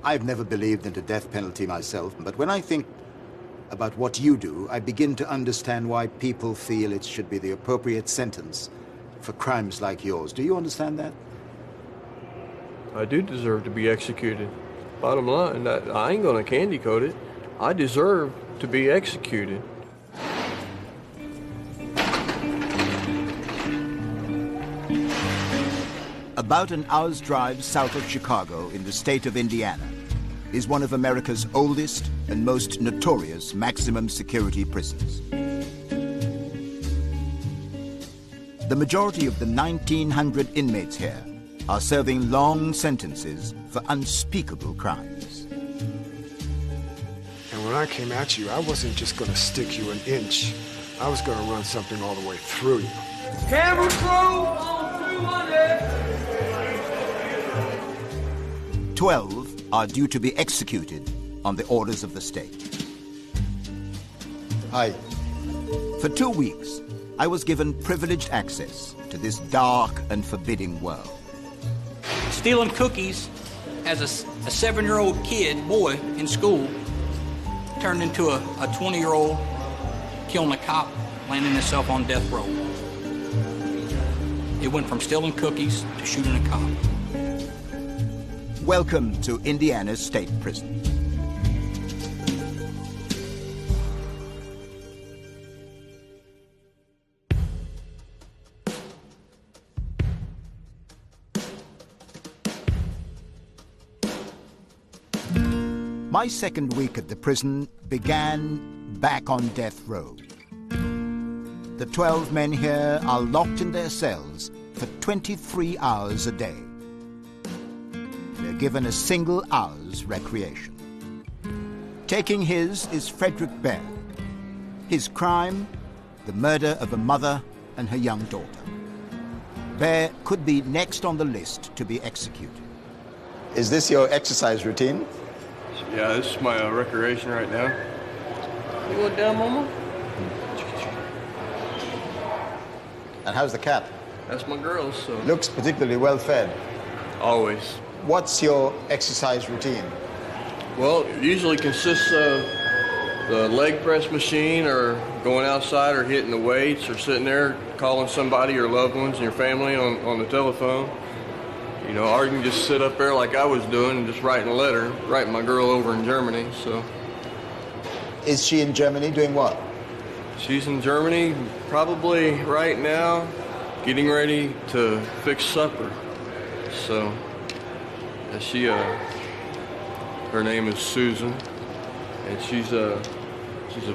I've never believed in the death penalty myself, but when I think about what you do, I begin to understand why people feel it should be the appropriate sentence for crimes like yours. Do you understand that? I do deserve to be executed. Bottom line, I ain't gonna candy coat it. I deserve to be executed. About an hour's drive south of Chicago in the state of Indiana is one of America's oldest and most notorious maximum security prisons. The majority of the 1,900 inmates here are serving long sentences for unspeakable crimes. And when I came at you, I wasn't just going to stick you an inch. I was going to run something all the way through you. Camera crew on 200. 12 are due to be executed on the orders of the state. Hi. For 2 weeks, I was given privileged access to this dark and forbidding world. Stealing cookies as a 7-year-old boy in school, turned into a 20-year-old killing a cop, landing himself on death row. It went from stealing cookies to shooting a cop. Welcome to Indiana's state prison. My second week at the prison began back on death row. The 12 men here are locked in their cells for 23 hours a day. They're given a single hour's recreation. Taking his is Frederick Bear. His crime, the murder of a mother and her young daughter. Bear could be next on the list to be executed. Is this your exercise routine? Yeah, this is my recreation right now. You going down, Mama? And how's the cat? That's my girl, so... Looks particularly well fed. Always. What's your exercise routine? Well, it usually consists of the leg press machine or going outside or hitting the weights or sitting there calling somebody, your loved ones and your family on the telephone. You know, or you can just sit up there like I was doing and just writing a letter, writing my girl over in Germany, so. Is she in Germany doing what? She's in Germany probably right now getting ready to fix supper. So, her name is Susan, and she's a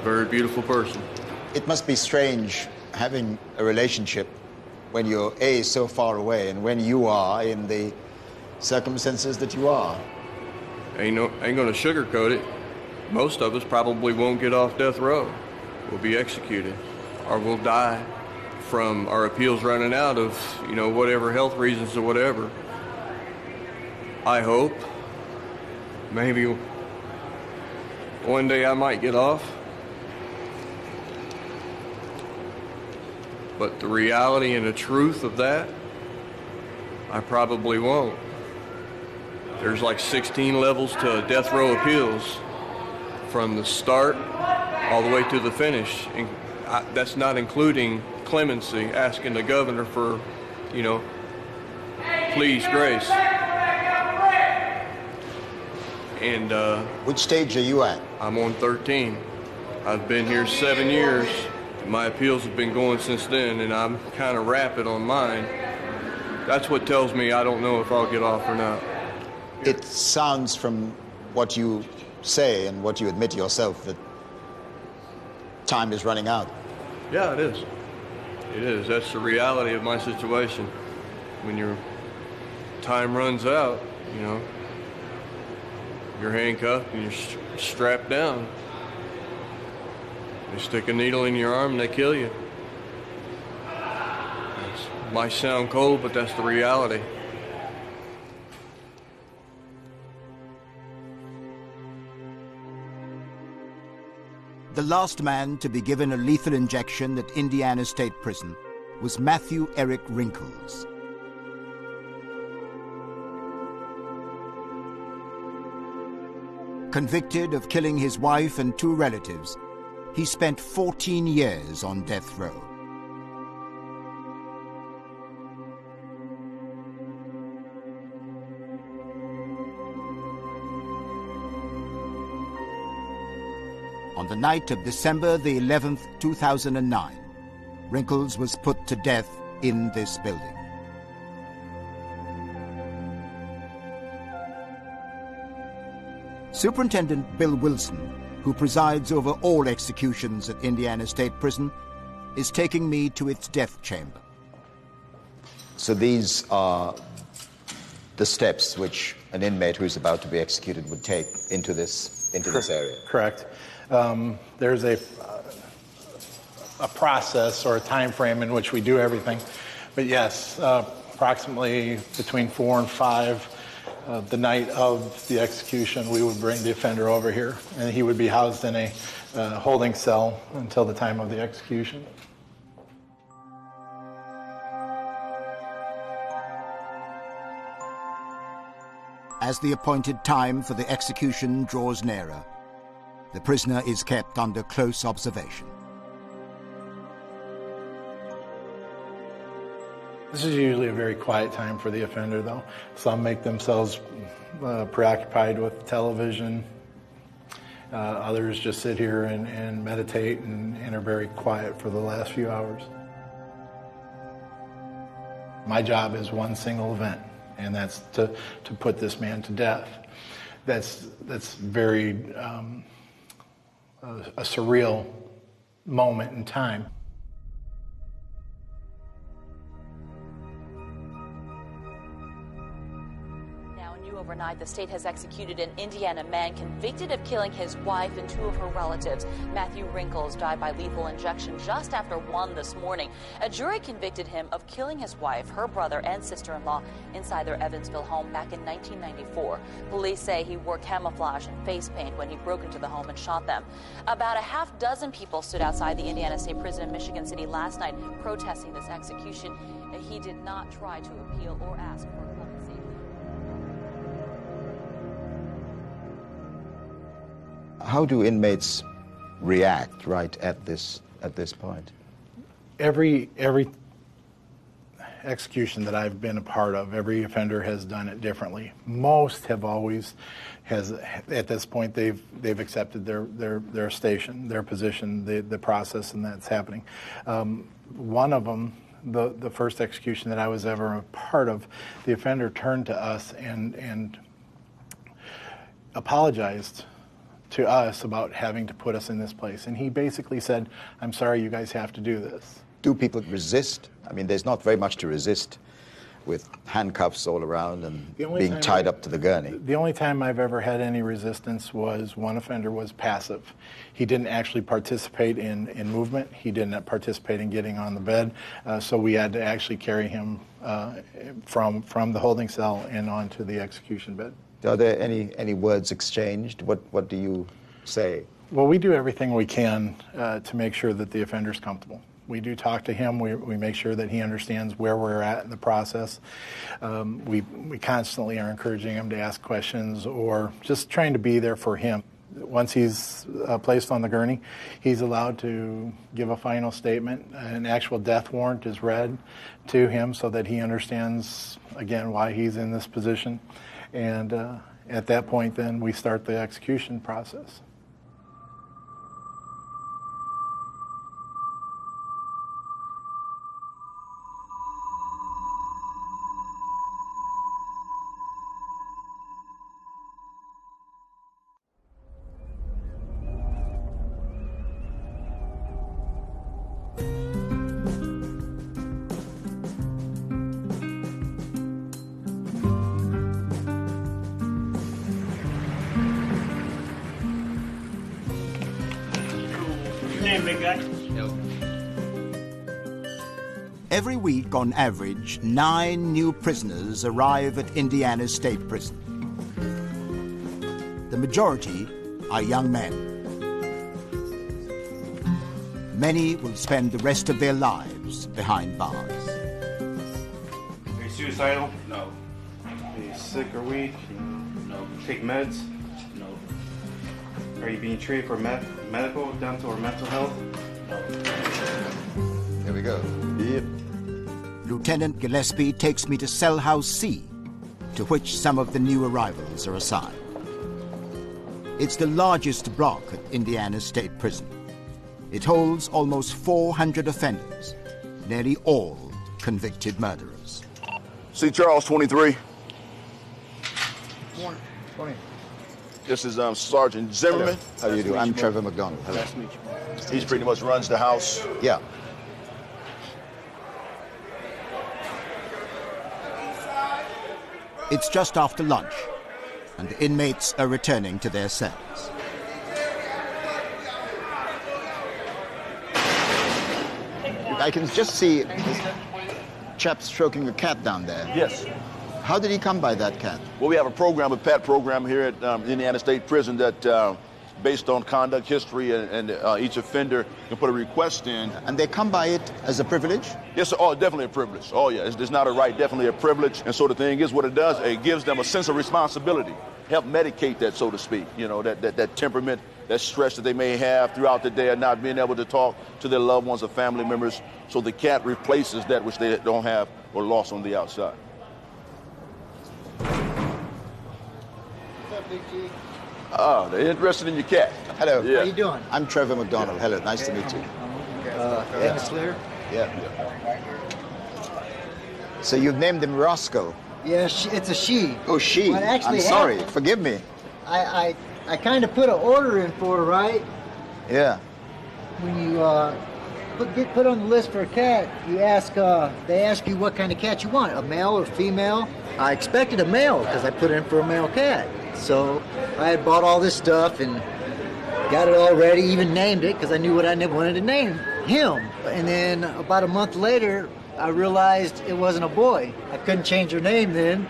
very beautiful person. It must be strange having a relationship when you're A, so far away, and when you are in the circumstances that you are. Ain't gonna sugarcoat it. Most of us probably won't get off death row. We'll be executed, or we'll die from our appeals running out of, whatever health reasons or whatever. I hope maybe one day I might get off. But the reality and the truth of that, I probably won't. There's like 16 levels to death row appeals, from the start all the way to the finish. And that's not including clemency, asking the governor for, please, grace. And which stage are you at? I'm on 13. I've been here 7 years. My appeals have been going since then, and I'm kind of rapid on mine. That's what tells me I don't know if I'll get off or not. It sounds from what you say and what you admit to yourself that time is running out. Yeah, it is. It is. That's the reality of my situation. When your time runs out, you're handcuffed and you're strapped down. They stick a needle in your arm and they kill you. It might sound cold, but that's the reality. The last man to be given a lethal injection at Indiana State Prison was Matthew Eric Wrinkles. Convicted of killing his wife and 2 relatives, he spent 14 years on death row. On the night of December the 11th, 2009, Wrinkles was put to death in this building. Superintendent Bill Wilson, who presides over all executions at Indiana State Prison, is taking me to its death chamber. So these are the steps which an inmate who's about to be executed would take into this area. Correct. There's a process or a time frame in which we do everything. But yes, approximately between 4 and 5, the night of the execution, we would bring the offender over here, and he would be housed in a holding cell until the time of the execution. As the appointed time for the execution draws nearer, the prisoner is kept under close observation. This is usually a very quiet time for the offender, though. Some make themselves preoccupied with television. Others just sit here and meditate and are very quiet for the last few hours. My job is one single event, and that's to put this man to death. That's very a surreal moment in time. Overnight, the state has executed an Indiana man convicted of killing his wife and 2 of her relatives. Matthew Wrinkles died by lethal injection just after 1 this morning. A jury convicted him of killing his wife, her brother, and sister-in-law inside their Evansville home back in 1994. Police say he wore camouflage and face paint when he broke into the home and shot them. About a half dozen people stood outside the Indiana State Prison in Michigan City last night protesting this execution. He did not try to appeal or ask for clemency. How do inmates react right at this point? Every execution that I've been a part of, every offender has done it differently. Most have always at this point they've accepted their station, their position, the process, and that's happening. One of them, the first execution that I was ever a part of, the offender turned to us and apologized to us about having to put us in this place. And he basically said, "I'm sorry, you guys have to do this." Do people resist? I mean, there's not very much to resist with handcuffs all around and being tied up to the gurney. The only time I've ever had any resistance was one offender was passive. He didn't actually participate in movement. He didn't participate in getting on the bed. So we had to actually carry him from the holding cell and onto the execution bed. Are there any words exchanged? What do you say? Well, we do everything we can to make sure that the offender's comfortable. We do talk to him. We make sure that he understands where we're at in the process. We constantly are encouraging him to ask questions or just trying to be there for him. Once he's placed on the gurney, he's allowed to give a final statement. An actual death warrant is read to him so that he understands, again, why he's in this position. And at that point, then, we start the execution process. Every week, on average, 9 new prisoners arrive at Indiana State Prison. The majority are young men. Many will spend the rest of their lives behind bars. Are you suicidal? No. Are you sick or weak? No. Take meds? No. Are you being treated for medical, dental, or mental health? There we go. Yep. Lieutenant Gillespie takes me to cell house C, to which some of the new arrivals are assigned. It's the largest block at Indiana State Prison. It holds almost 400 offenders, nearly all convicted murderers. C. Charles, 23. Morning. Morning. This is Sergeant Zimmerman. How do you do? I'm Trevor McDonald. Hello. Nice to meet you. He pretty much runs the house. Yeah. It's just after lunch, and the inmates are returning to their cells. I can just see this chap stroking a cat down there. Yes. How did he come by that cat? Well, we have a program, a PAT program here at Indiana State Prison that, based on conduct history and each offender can put a request in. And they come by it as a privilege? Yes, sir. Oh, definitely a privilege. Oh, yeah. It's not a right, definitely a privilege. And so the thing is, what it does, it gives them a sense of responsibility, help medicate that, so to speak, you know, that temperament, that stress that they may have throughout the day of not being able to talk to their loved ones or family members. So the cat replaces that which they don't have or lost on the outside. Oh, they're interested in your cat. Hello. Yeah. How you doing? I'm Trevor McDonald. Hello, nice to meet you. Anna Slater? Yeah. So you've named him Roscoe? Yeah, it's a she. Oh, she. Well, actually, I'm sorry. Forgive me. I kind of put an order in for her, right? Yeah. When you get put on the list for a cat, you ask. They ask you what kind of cat you want, a male or female. I expected a male because I put in for a male cat. So I had bought all this stuff and got it all ready, even named it because I knew what I wanted to name him. And then about a month later, I realized it wasn't a boy. I couldn't change her name then.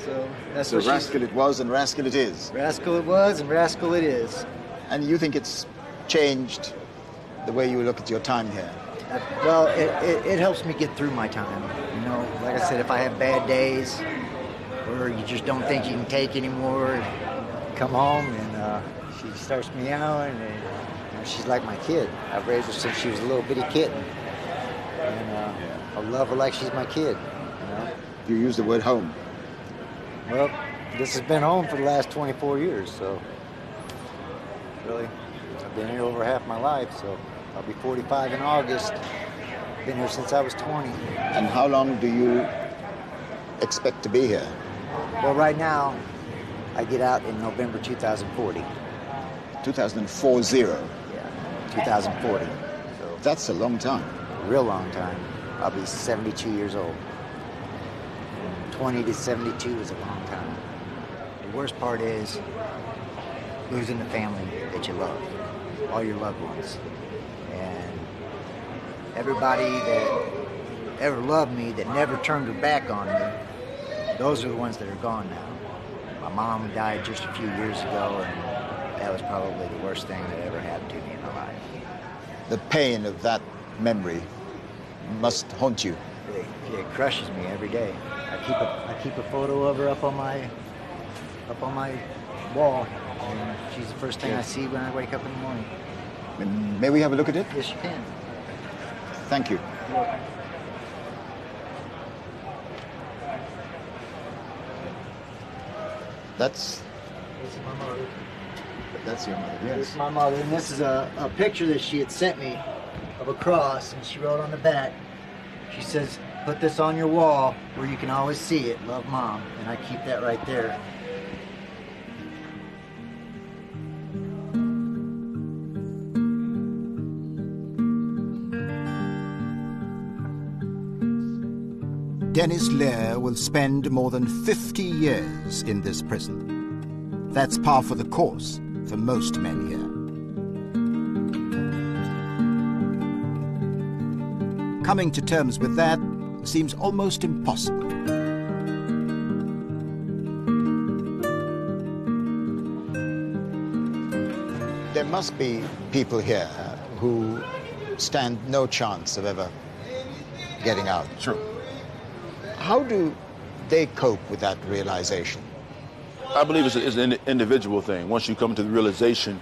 So that's So what Rascal it was and Rascal it is. Rascal it was and Rascal it is. And you think it's changed the way you look at your time here? Well, it helps me get through my time. You know, like I said, if I have bad days or you just don't think you can take anymore, come home and she starts meowing and you know, she's like my kid. I've raised her since she was a little bitty kitten. And I love her like she's my kid, you know. You use the word home. Well, this has been home for the last 24 years, so really, I've been here over half my life, so I'll be 45 in August. Been here since I was 20. And how long do you expect to be here? Well, right now, I get out in November 2040. 2040? Yeah, 2040. So that's a long time. A real long time. I'll be 72 years old. 20 to 72 is a long time. The worst part is losing the family that you love, all your loved ones. And everybody that ever loved me, that never turned her back on me, those are the ones that are gone now. My mom died just a few years ago, and that was probably the worst thing that ever happened to me in my life. The pain of that memory must haunt you. It crushes me every day. I keep a photo of her up on my wall, and she's the first thing I see when I wake up in the morning. May we have a look at it? Yes, you can. Thank you. You're welcome. This is my mother. That's your mother, yes. This is my mother, and this is a picture that she had sent me of a cross, and she wrote on the back, she says, "Put this on your wall where you can always see it. Love, Mom." And I keep that right there. Dennis Lear will spend more than 50 years in this prison. That's par for the course for most men here. Coming to terms with that seems almost impossible. There must be people here who stand no chance of ever getting out. True. How do they cope with that realization? I believe it's an individual thing. Once you come to the realization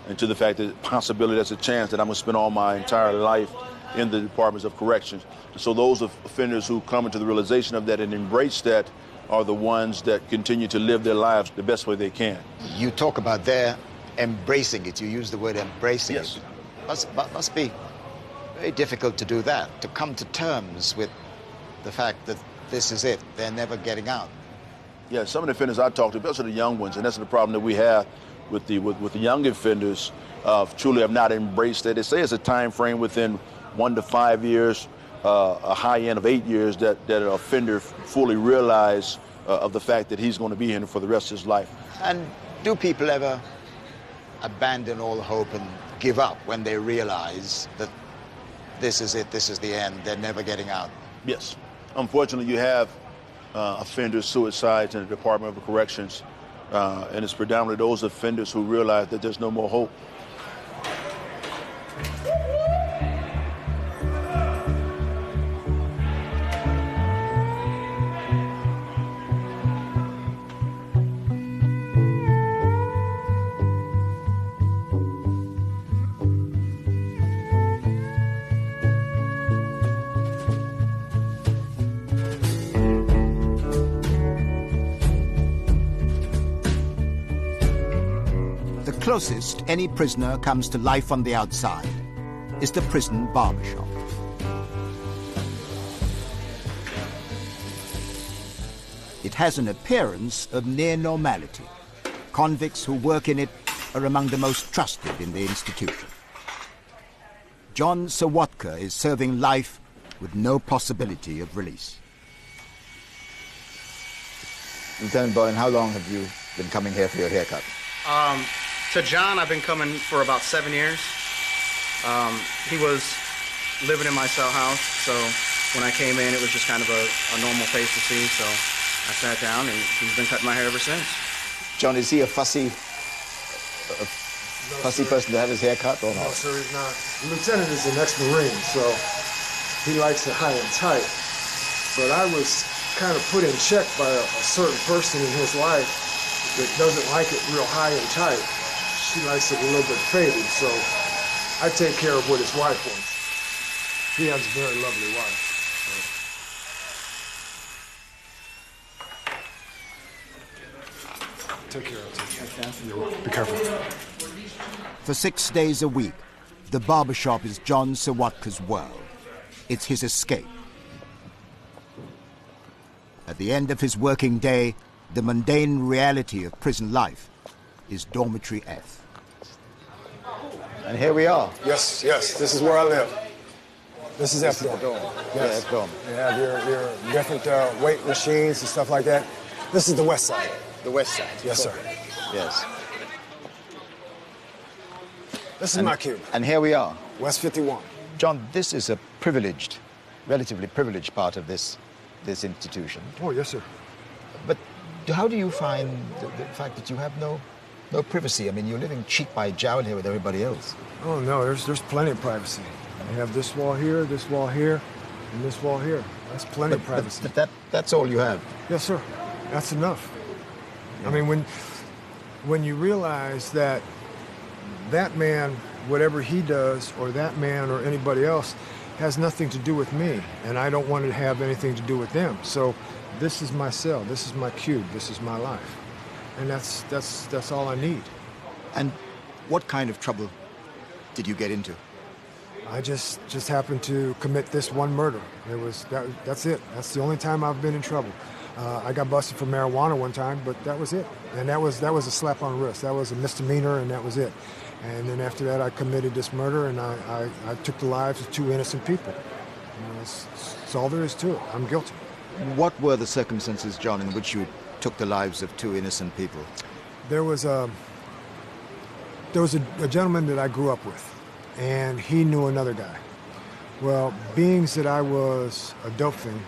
and to the fact that possibility there's a chance that I'm going to spend all my entire life in the departments of corrections. And so those offenders who come into the realization of that and embrace that are the ones that continue to live their lives the best way they can. You talk about their embracing it. You use the word embracing Yes. it. Must be very difficult to do that, to come to terms with the fact that this is it. They're never getting out. Yeah, some of the offenders I talk to, especially the young ones, and that's the problem that we have with the young offenders, truly have not embraced it. They say it's a time frame within 1 to 5 years, a high end of 8 years, that an offender fully realize of the fact that he's going to be here for the rest of his life. And do people ever abandon all hope and give up when they realize that this is it, this is the end, they're never getting out? Yes. Unfortunately, you have offenders, suicides in the Department of Corrections, and it's predominantly those offenders who realize that there's no more hope. The closest any prisoner comes to life on the outside is the prison barbershop. It has an appearance of near normality. Convicts who work in it are among the most trusted in the institution. John Sawatka is serving life with no possibility of release. Lieutenant Bowen, how long have you been coming here for your haircut? To John, I've been coming for about 7 years. He was living in my cell house, so when I came in, it was just kind of a normal face to see, so I sat down, and he's been cutting my hair ever since. John, is he a fussy person to have his hair cut or not? No, sir, he's not. The lieutenant is an ex-Marine, so he likes it high and tight. But I was kind of put in check by a certain person in his life that doesn't like it real high and tight. She likes it a little bit faded, so I take care of what his wife wants. He has a very lovely wife. So. Take care of it. Be careful. For 6 days a week, the barbershop is John Sawatka's world. It's his escape. At the end of his working day, the mundane reality of prison life is Dormitory F. And here we are. Yes, this is where I live. This is F dorm. Yes. Yeah, F dorm. You have your different weight machines and stuff like that. This is the west side. The west side? Yes, sir. Yes. This is my cube. And here we are. West 51. John, this is a privileged, relatively privileged part of this institution. Oh, yes, sir. But how do you find the fact that you have no privacy? I mean, you're living cheek by jowl here with everybody else. Oh, no, there's plenty of privacy. You have this wall here, and this wall here. That's plenty of privacy. But that's all you have? Yes, sir. That's enough. Yeah. I mean, when you realize that man, whatever he does, or that man or anybody else, has nothing to do with me, and I don't want to have anything to do with them. So this is my cell, this is my cube, this is my life. And that's all I need. And what kind of trouble did you get into? I just happened to commit this one murder. That's it. That's the only time I've been in trouble. I got busted for marijuana one time, but that was it. And that was a slap on the wrist. That was a misdemeanor, and that was it. And then after that, I committed this murder, and I took the lives of 2 innocent people. That's all there is to it. I'm guilty. What were the circumstances, John, in which you took the lives of 2 innocent people? There was a gentleman that I grew up with, and he knew another guy. Well, being that I was a dope fiend,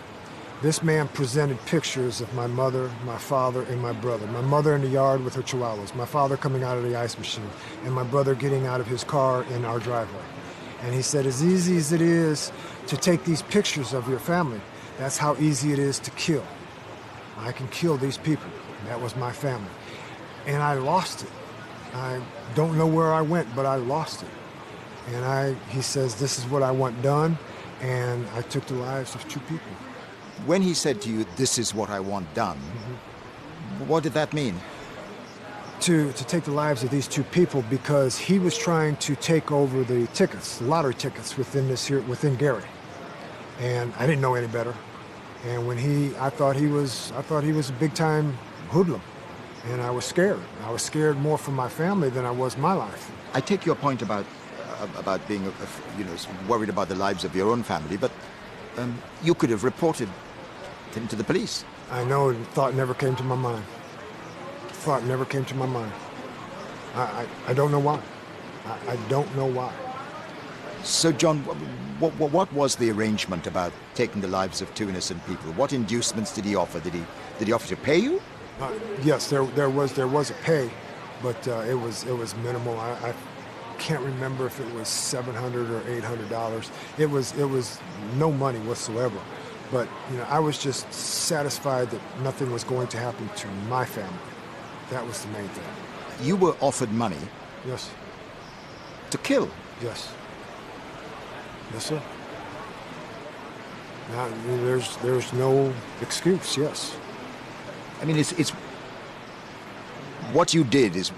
this man presented pictures of my mother, my father, and my brother. My mother in the yard with her chihuahuas, my father coming out of the ice machine, and my brother getting out of his car in our driveway. And he said, as easy as it is to take these pictures of your family, that's how easy it is to kill. I can kill these people. That was my family. And I lost it. I don't know where I went, but I lost it. And he says, this is what I want done, and I took the lives of 2 people. When he said to you, this is what I want done, what did that mean? To take the lives of these 2 people, because he was trying to take over the tickets, the lottery tickets within Gary. And I didn't know any better. And when I thought he was a big-time hoodlum. And I was scared. I was scared more for my family than I was my life. I take your point about being, worried about the lives of your own family, but you could have reported him to the police. I know, thought never came to my mind. Thought never came to my mind. I don't know why. I don't know why. So, John, what was the arrangement about taking the lives of 2 innocent people? What inducements did he offer? Did he offer to pay you? Yes, there was a pay, but it was minimal. I can't remember if it was $700 or $800. It was no money whatsoever. But I was just satisfied that nothing was going to happen to my family. That was the main thing. You were offered money. Yes. To kill. Yes. Yes, sir. Now, there's no excuse. Yes. I mean, it's what you did is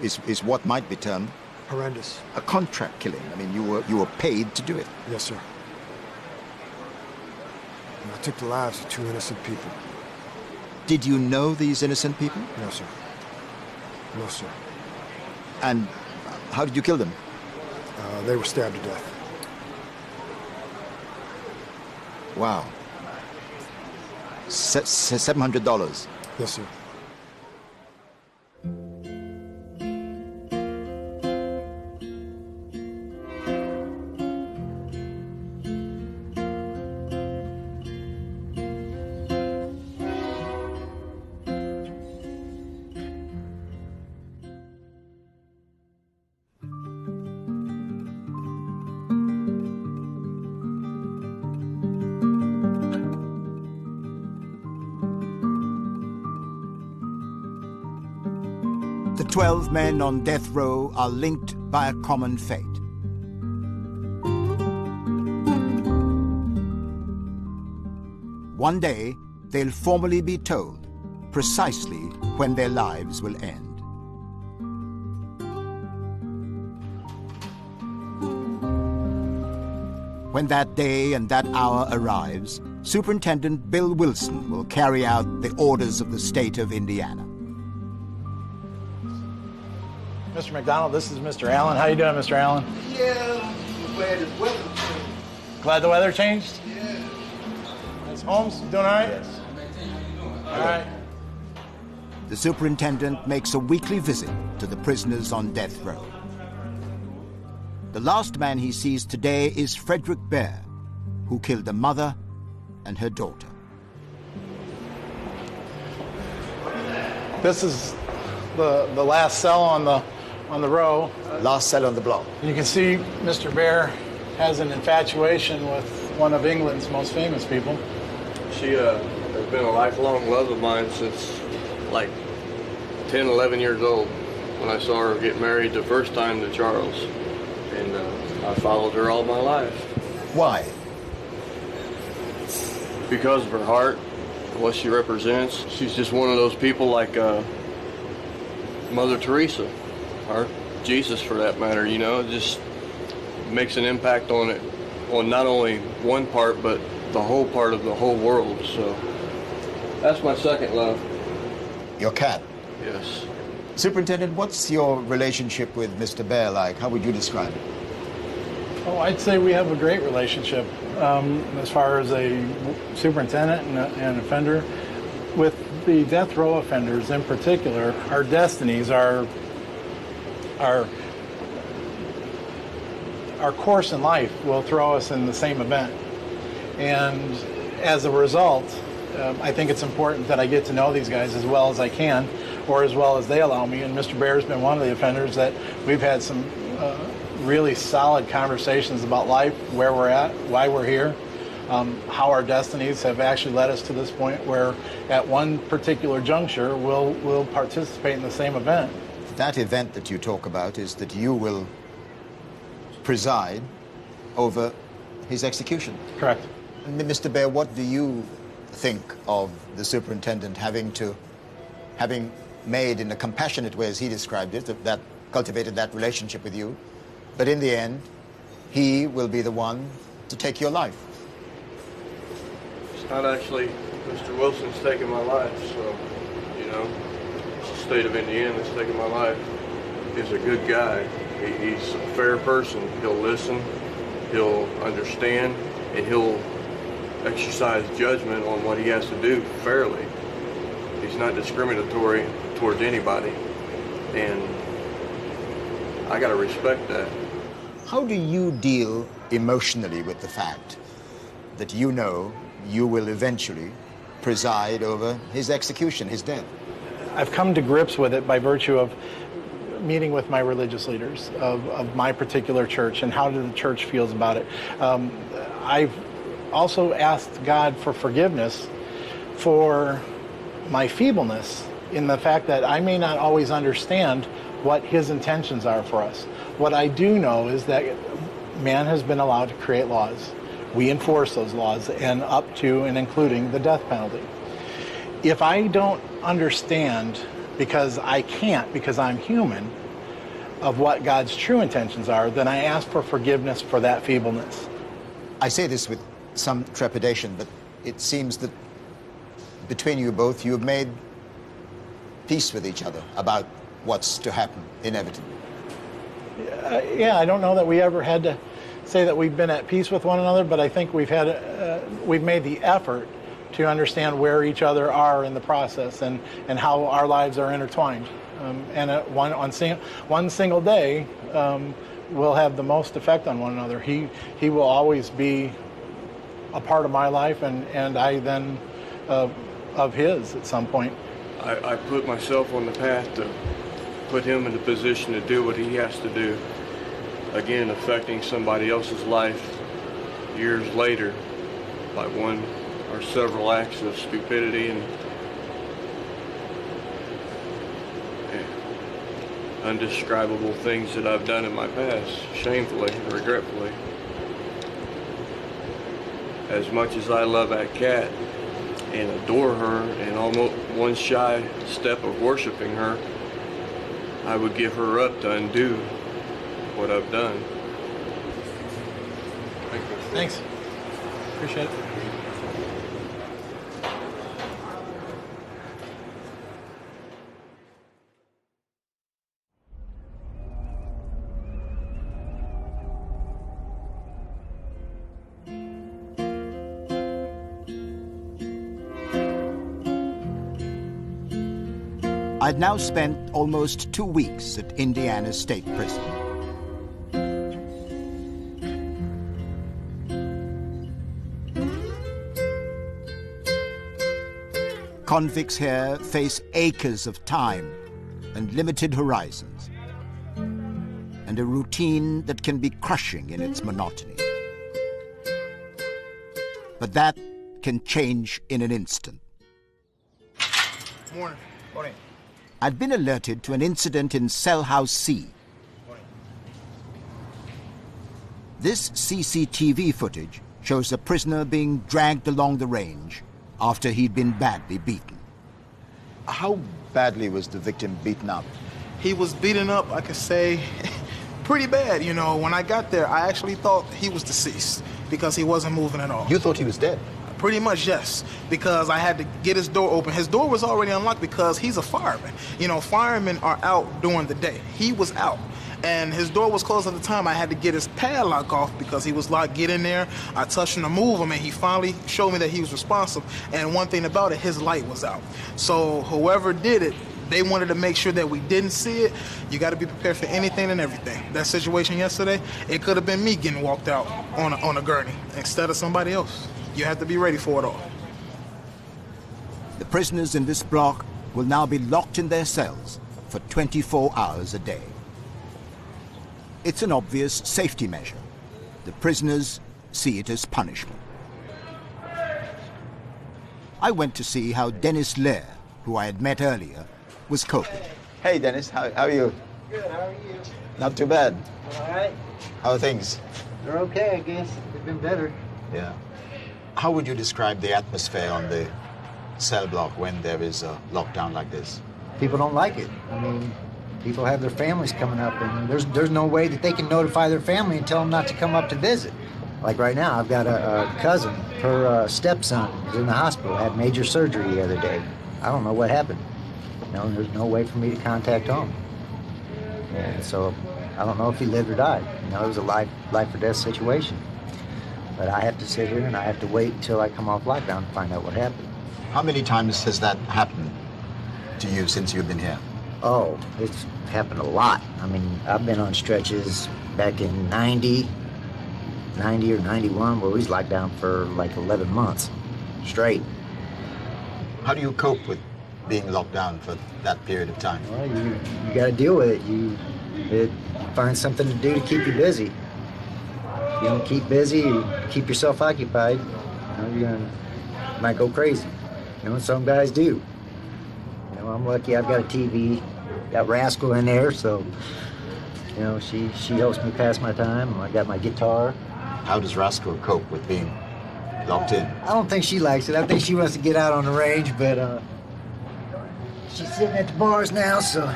what might be termed horrendous. A contract killing. I mean, you were paid to do it. Yes, sir. And I took the lives of 2 innocent people. Did you know these innocent people? No, sir. No, sir. And how did you kill them? They were stabbed to death. Wow. $700. Yes, sir. The 12 men on death row are linked by a common fate. One day, they'll formally be told precisely when their lives will end. When that day and that hour arrives, Superintendent Bill Wilson will carry out the orders of the state of Indiana. Mr. McDonald, this is Mr. Allen. How you doing, Mr. Allen? Yeah, I'm glad the weather changed. Glad the weather changed? Yeah. Miss Holmes, doing all right? Yes. All right. The superintendent makes a weekly visit to the prisoners on death row. The last man he sees today is Frederick Bear, who killed a mother and her daughter. This is the last cell on the row. Last cell on the block. You can see Mr. Bear has an infatuation with one of England's most famous people. She has been a lifelong love of mine since like 10, 11 years old when I saw her get married the first time to Charles. And I followed her all my life. Why? Because of her heart, what she represents. She's just one of those people like Mother Teresa, or Jesus for that matter, just makes an impact on it, on not only one part, but the whole part of the whole world. So that's my second love. Your cat? Yes. Superintendent, what's your relationship with Mr. Bear like? How would you describe it? Oh, I'd say we have a great relationship as far as a superintendent and an offender. With the death row offenders in particular, our destinies, our course in life will throw us in the same event. And as a result, I think it's important that I get to know these guys as well as I can, or as well as they allow me. And Mr. Bear's been one of the offenders that we've had some really solid conversations about life, where we're at, why we're here, how our destinies have actually led us to this point where at one particular juncture we'll participate in the same event. that event that you talk about is that you will preside over his execution. Correct. Mr. Bear, what do you think of the superintendent having made in a compassionate way, as he described it, that cultivated that relationship with you, but in the end, he will be the one to take your life? It's not actually Mr. Wilson's taking my life, so, you know, it's the state of Indiana that's taking my life. He's a good guy. He's a fair person. He'll listen, he'll understand, and he'll exercise judgment on what he has to do fairly. He's not discriminatory towards anybody, and I gotta respect that. How do you deal emotionally with the fact that you know you will eventually preside over his execution, his death? I've come to grips with it by virtue of meeting with my religious leaders of my particular church and how the church feels about it. I've also asked God for forgiveness for my feebleness in the fact that I may not always understand what his intentions are for us. What I do know is that man has been allowed to create laws. We enforce those laws, and up to and including the death penalty. If I don't understand, because I can't, because I'm human, of what God's true intentions are, then I ask for forgiveness for that feebleness. I say this with some trepidation, but it seems that between you both, you have made peace with each other about what's to happen inevitably. Yeah, I don't know that we ever had to say that we've been at peace with one another, but I think we've made the effort to understand where each other are in the process and how our lives are intertwined. And one single day will have the most effect on one another. He will always be a part of my life, and I then of his at some point. I put myself on the path to put him in the position to do what he has to do. Again, affecting somebody else's life years later by one or several acts of stupidity and undescribable things that I've done in my past, shamefully, regretfully. As much as I love that cat and adore her and almost one shy step of worshiping her, I would give her up to undo what I've done. Thanks. Appreciate it. I'd now spent almost 2 weeks at Indiana State Prison. Convicts here face acres of time and limited horizons, and a routine that can be crushing in its monotony. But that can change in an instant. Morning. Morning. I'd been alerted to an incident in Cell House C. This CCTV footage shows a prisoner being dragged along the range after he'd been badly beaten. How badly was the victim beaten up? He was beaten up, I could say, pretty bad. You know, when I got there, I actually thought he was deceased because he wasn't moving at all. You thought he was dead? Pretty much, yes, because I had to get his door open. His door was already unlocked because he's a fireman. You know, firemen are out during the day. He was out, and his door was closed at the time. I had to get his padlock off because he was locked. Get in there. I touched him to move him, and he finally showed me that he was responsive. And one thing about it, his light was out. So whoever did it, they wanted to make sure that we didn't see it. You got to be prepared for anything and everything. That situation yesterday, it could have been me getting walked out on a gurney instead of somebody else. You have to be ready for it all. The prisoners in this block will now be locked in their cells for 24 hours a day. It's an obvious safety measure. The prisoners see it as punishment. I went to see how Dennis Lair, who I had met earlier, was coping. Hey, Dennis, how are you? Good, how are you? Not too bad. All right. How are things? They're okay, I guess. They've been better. Yeah. How would you describe the atmosphere on the cell block when there is a lockdown like this? People don't like it. I mean, people have their families coming up, and there's no way that they can notify their family and tell them not to come up to visit. Like right now, I've got a cousin. Her stepson is in the hospital, had major surgery the other day. I don't know what happened. You know, there's no way for me to contact home. And so I don't know if he lived or died. You know, it was a life or death situation. But I have to sit here and I have to wait until I come off lockdown to find out what happened. How many times has that happened to you since you've been here? Oh, it's happened a lot. I mean, I've been on stretches back in 90 or 91 where we was locked down for like 11 months straight. How do you cope with being locked down for that period of time? Well, you got to deal with it. You find something to do to keep you busy. If you don't keep busy, you keep yourself occupied, you know, you might go crazy. You know, some guys do. You know, I'm lucky I've got a TV, got Rascal in there, so, you know, she helps me pass my time. I got my guitar. How does Rascal cope with being locked in? I don't think she likes it. I think she wants to get out on the range, but she's sitting at the bars now, so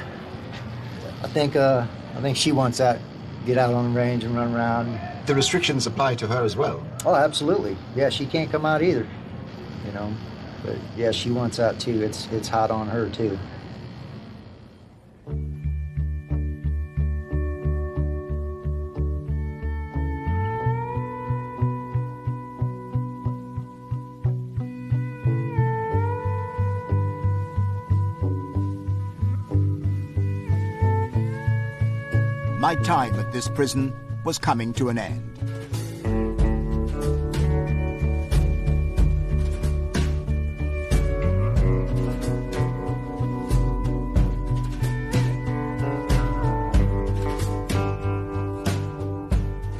I think she wants out, get out on the range and run around. The restrictions apply to her as well? Oh, absolutely. Yeah, she can't come out either, you know. But yeah, she wants out too. It's hot on her too. My time at this prison was coming to an end.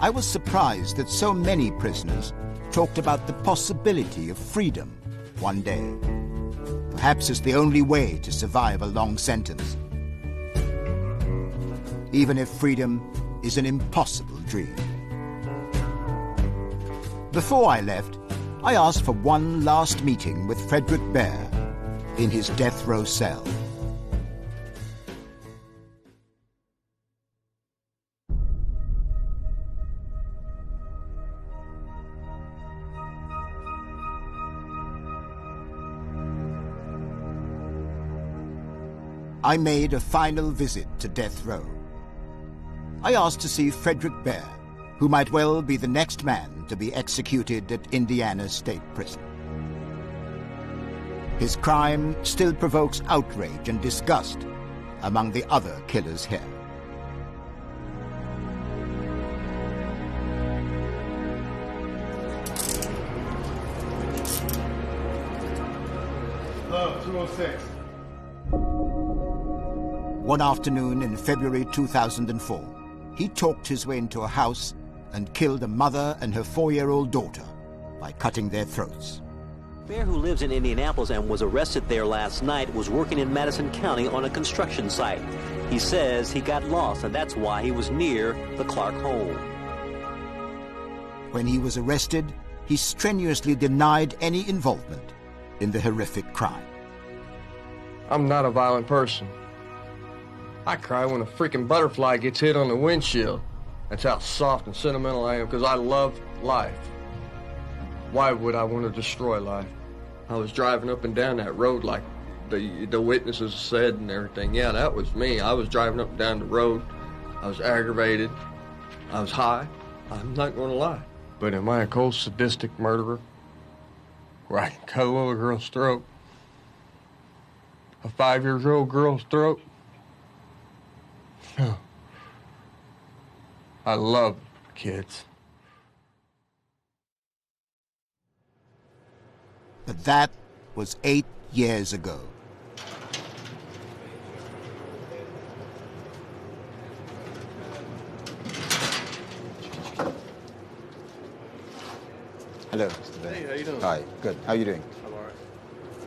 I was surprised that so many prisoners talked about the possibility of freedom one day, perhaps as the only way to survive a long sentence, even if freedom is an impossible dream. Before I left, I asked for one last meeting with Frederick Bear in his death row cell. I made a final visit to death row. I asked to see Frederick Bear, who might well be the next man to be executed at Indiana State Prison. His crime still provokes outrage and disgust among the other killers here. Hello, 206. One afternoon in February 2004, he talked his way into a house and killed a mother and her 4-year-old daughter by cutting their throats. Bear, who lives in Indianapolis and was arrested there last night, was working in Madison County on a construction site. He says he got lost, and that's why he was near the Clark home. When he was arrested, he strenuously denied any involvement in the horrific crime. I'm not a violent person. I cry when a freaking butterfly gets hit on the windshield. That's how soft and sentimental I am, because I love life. Why would I want to destroy life? I was driving up and down that road like the witnesses said and everything. Yeah, that was me. I was driving up and down the road. I was aggravated. I was high. I'm not going to lie. But am I a cold, sadistic murderer where I can cut a little girl's throat? A 5-year-old girl's throat? I love kids. But that was 8 years ago. Hello, Mr. Bear. Hey, how you doing? Hi, good. How are you doing? I'm all right.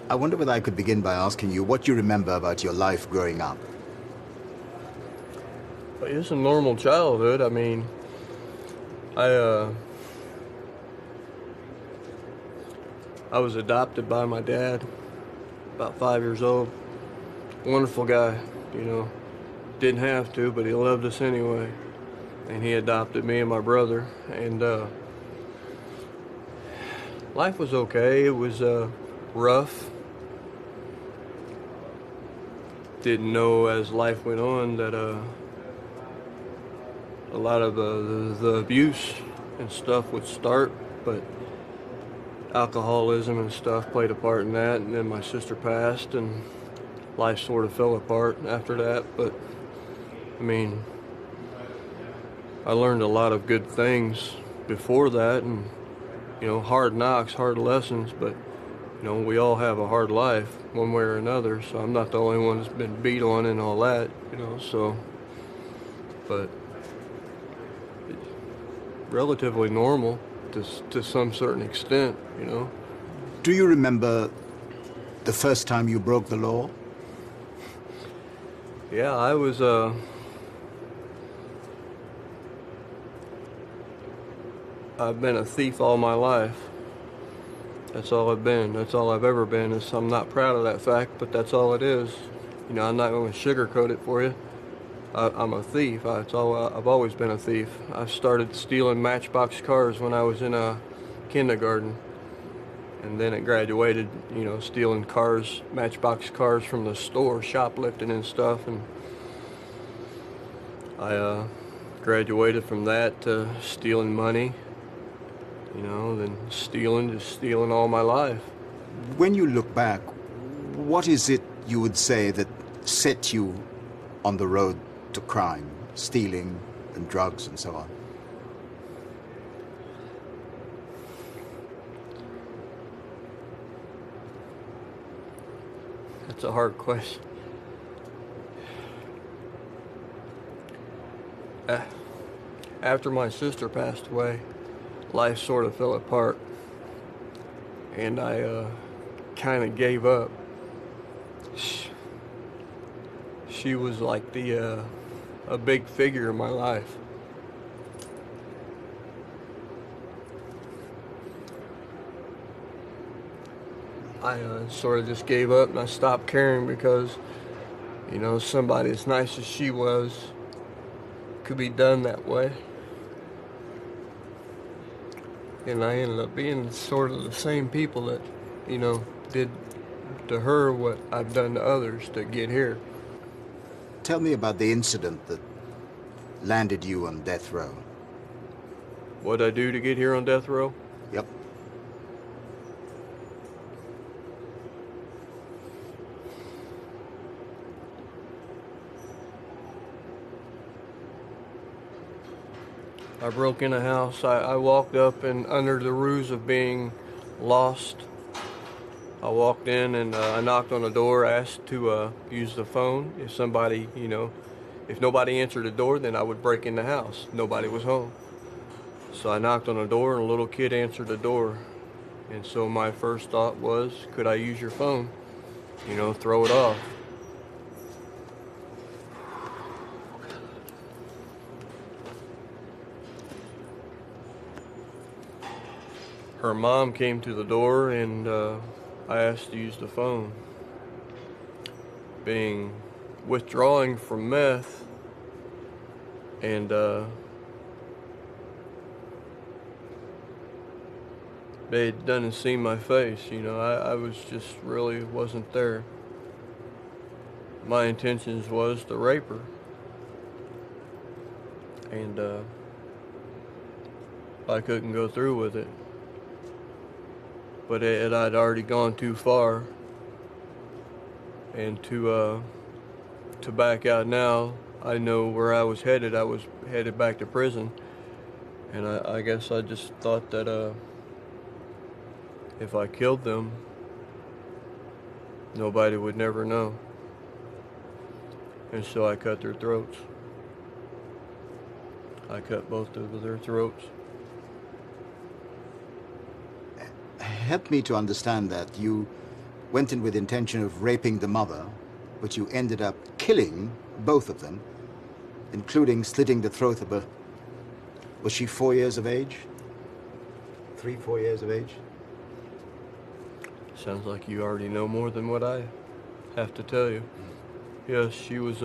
I wonder whether I could begin by asking you what you remember about your life growing up. It's a normal childhood. I mean, I was adopted by my dad, about 5 years old. Wonderful guy, you know. Didn't have to, but he loved us anyway. And he adopted me and my brother. And life was okay. It was rough. Didn't know as life went on that a lot of the abuse and stuff would start, but alcoholism and stuff played a part in that. And then my sister passed, and life sort of fell apart after that. But I mean, I learned a lot of good things before that, and you know, hard knocks, hard lessons, but you know, we all have a hard life one way or another, so I'm not the only one that's been beat on and all that, you know, so, but it's relatively normal to some certain extent, you know. Do you remember the first time you broke the law? Yeah, I was, I've been a thief all my life. That's all I've been. That's all I've ever been. I'm not proud of that fact, but that's all it is. You know, I'm not going to sugarcoat it for you. I'm a thief. I've always been a thief. I started stealing Matchbox cars when I was in kindergarten. And then it graduated, you know, stealing cars, Matchbox cars from the store, shoplifting and stuff. And I graduated from that to stealing money. You know, then just stealing all my life. When you look back, what is it you would say that set you on the road to crime, stealing and drugs and so on? That's a hard question. After my sister passed away, life sort of fell apart, and I kind of gave up. She was like a big figure in my life. I sort of just gave up, and I stopped caring because, you know, somebody as nice as she was could be done that way. And I ended up being sort of the same people that, you know, did to her what I've done to others to get here. Tell me about the incident that landed you on death row. What'd I do to get here on death row? Yep. I broke in a house. I walked up, and under the ruse of being lost, I walked in and I knocked on the door, asked to use the phone. If somebody, you know, if nobody answered the door, then I would break in the house. Nobody was home. So I knocked on the door, and a little kid answered the door. And so my first thought was, could I use your phone? You know, throw it off. Her mom came to the door, and I asked to use the phone. Being withdrawing from meth, and they didn't see my face, you know. I was just really wasn't there. My intentions was to rape her, and I couldn't go through with it. But I'd already gone too far, and to back out now, I know where I was headed. I was headed back to prison, and I guess I just thought that if I killed them, nobody would never know. And so I cut their throats. I cut both of their throats. Help me to understand that. You went in with intention of raping the mother, but you ended up killing both of them. including slitting the throat of a... Was she 4 years of age? 3, 4 years of age? Sounds like you already know more than what I have to tell you. Yes, she was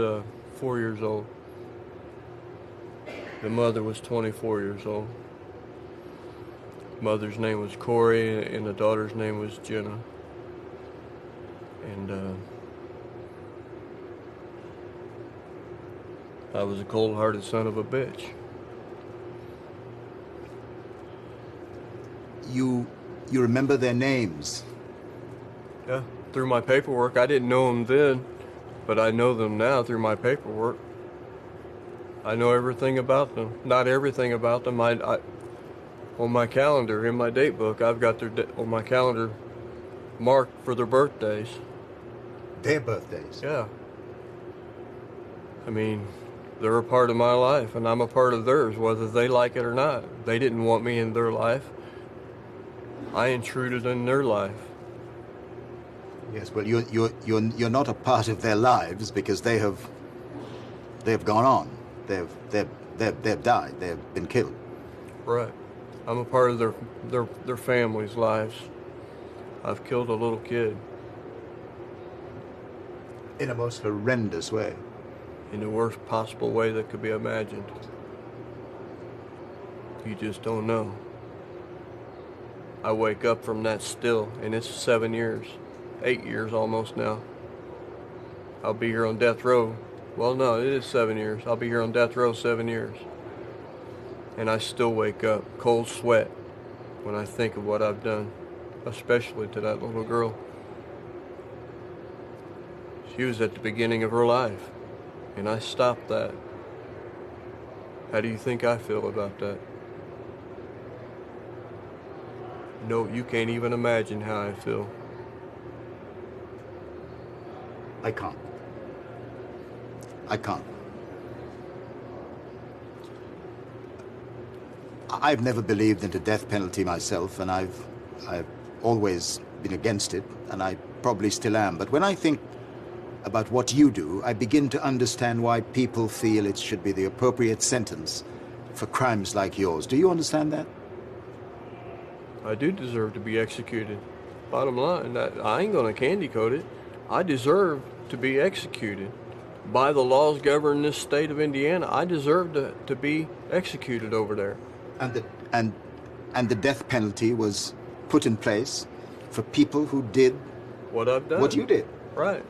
4 years old. The mother was 24 years old. Mother's name was Corey, and the daughter's name was Jenna. And I was a cold-hearted son of a bitch. You remember their names? Yeah, through my paperwork. I didn't know them then, but I know them now through my paperwork. I know everything about them. Not everything about them. I on my calendar, in my date book, I've got their on my calendar marked for their birthdays. Their birthdays? Yeah. I mean, they're a part of my life, and I'm a part of theirs, whether they like it or not. They didn't want me in their life. I intruded in their life. Yes, well, you're not a part of their lives because they've gone on. They've died. They've been killed. Right. I'm a part of their families' lives. I've killed a little kid. In a most horrendous way. In the worst possible way that could be imagined. You just don't know. I wake up from that still, and it's 7 years, 8 years almost now. I'll be here on death row. Well, no, it is 7 years. I'll be here on death row 7 years. And I still wake up, cold sweat, when I think of what I've done, especially to that little girl. She was at the beginning of her life, and I stopped that. How do you think I feel about that? No, you can't even imagine how I feel. I can't. I can't. I've never believed in the death penalty myself, and I've always been against it, and I probably still am. But when I think about what you do, I begin to understand why people feel it should be the appropriate sentence for crimes like yours. Do you understand that? I do deserve to be executed. Bottom line, I ain't gonna candy coat it. I deserve to be executed. By the laws governing this state of Indiana, I deserve to be executed over there. And the death penalty was put in place for people who did what I've done. What you did. Right.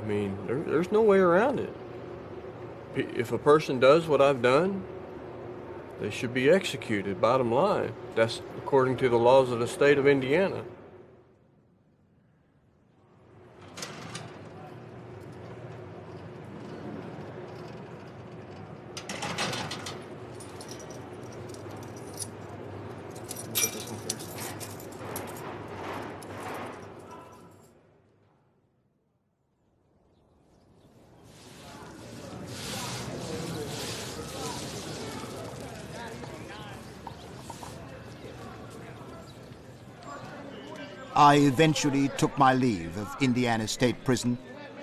I mean, there's no way around it. If a person does what I've done, they should be executed, bottom line. That's according to the laws of the state of Indiana. I eventually took my leave of Indiana State Prison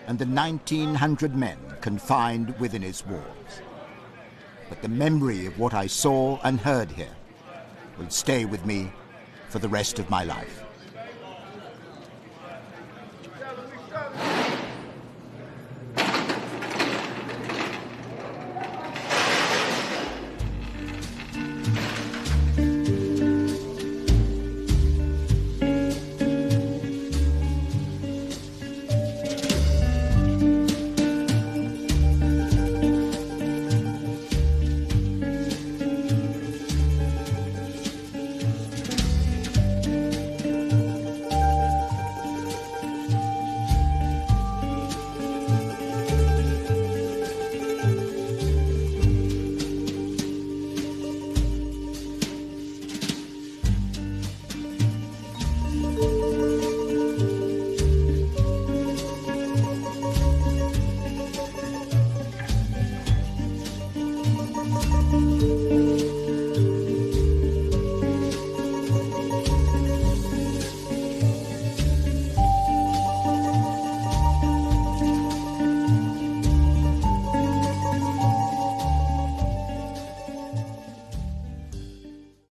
and the 1,900 men confined within its walls. But the memory of what I saw and heard here will stay with me for the rest of my life.